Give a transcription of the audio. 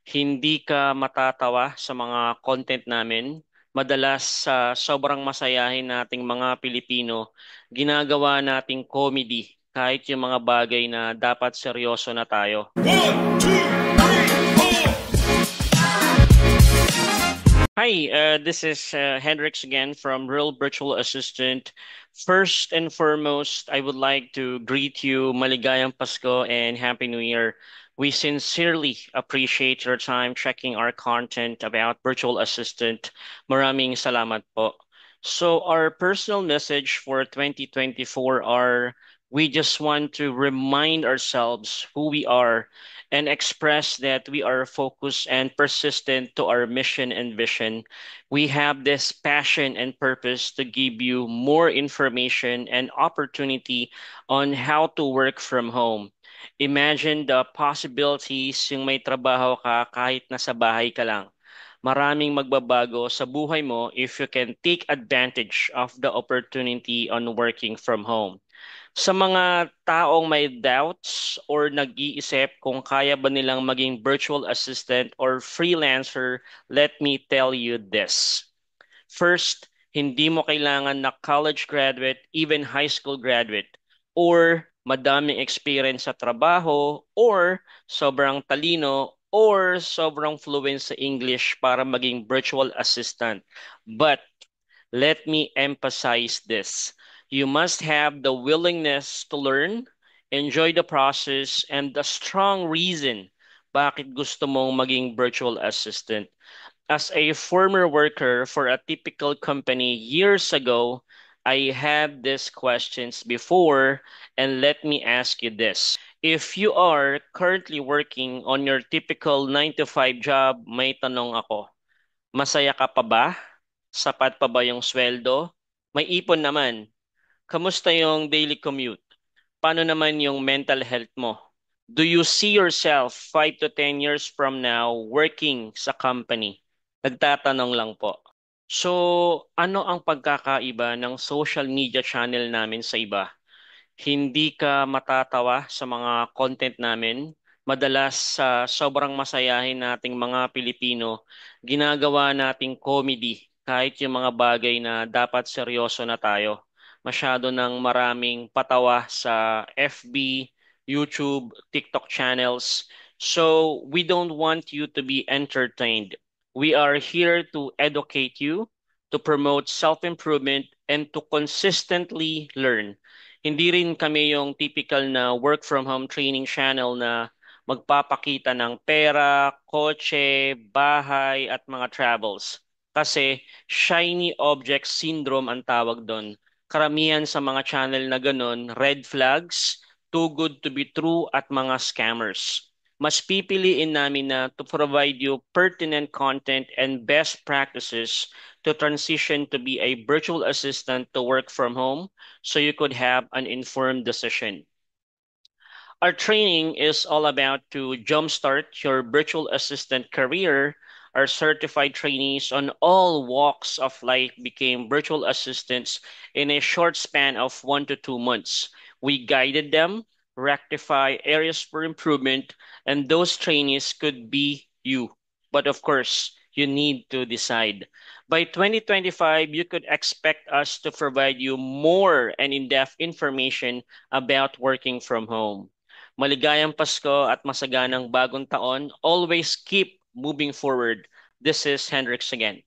Hindi ka matatawa sa mga content namin. Madalas sa sobrang masayahin nating mga Pilipino, ginagawa nating comedy kahit yung mga bagay na dapat seryoso na tayo. One, two, three, four. Hi, this is Hendrix again from Real Virtual Assistant. First and foremost, I would like to greet you Maligayang Pasko and Happy New Year. We sincerely appreciate your time checking our content about Virtual Assistant. Maraming salamat po. So our personal message for 2024 are we just want to remind ourselves who we are and express that we are focused and persistent to our mission and vision. We have this passion and purpose to give you more information and opportunity on how to work from home. Imagine the possibilities yung may trabaho ka kahit nasa bahay ka lang. Maraming magbabago sa buhay mo if you can take advantage of the opportunity on working from home. Sa mga taong may doubts or nag-iisip kung kaya ba nilang maging virtual assistant or freelancer, let me tell you this. First, hindi mo kailangan na college graduate, even high school graduate, or madaming experience sa trabaho, or sobrang talino, or sobrang fluent sa English para maging virtual assistant. But let me emphasize this. You must have the willingness to learn, enjoy the process, and the strong reason bakit gusto mong maging virtual assistant. As a former worker for a typical company years ago, I had these questions before, and let me ask you this. If you are currently working on your typical 9 to 5 job, may tanong ako. Masaya ka pa ba? Sapat pa ba yung sweldo? May ipon naman. Kamusta yung daily commute? Paano naman yung mental health mo? Do you see yourself 5 to 10 years from now working sa company? Nagtatanong lang po. So, ano ang pagkakaiba ng social media channel namin sa iba? Hindi ka matatawa sa mga content namin. Madalas sa sobrang masayahin nating mga Pilipino, ginagawa nating comedy kahit yung mga bagay na dapat seryoso na tayo. Masyado ng maraming patawa sa FB, YouTube, TikTok channels. So we don't want you to be entertained. We are here to educate you, to promote self-improvement, and to consistently learn. Hindi rin kami yung typical na work from home training channel na magpapakita ng pera, kotse, bahay at mga travels. Kasi shiny object syndrome ang tawag doon. Karamihan sa mga channel na ganun, red flags, too good to be true at mga scammers. Mas pipiliin namin na to provide you pertinent content and best practices to transition to be a virtual assistant to work from home so you could have an informed decision. Our training is all about to jumpstart your virtual assistant career. Our certified trainees on all walks of life became virtual assistants in a short span of 1 to 2 months. We guided them, rectify areas for improvement, and those trainees could be you. But of course, you need to decide. By 2025, you could expect us to provide you more and in-depth information about working from home. Maligayang Pasko at masaganang bagong taon. Always keep moving forward. This is Hendrix again.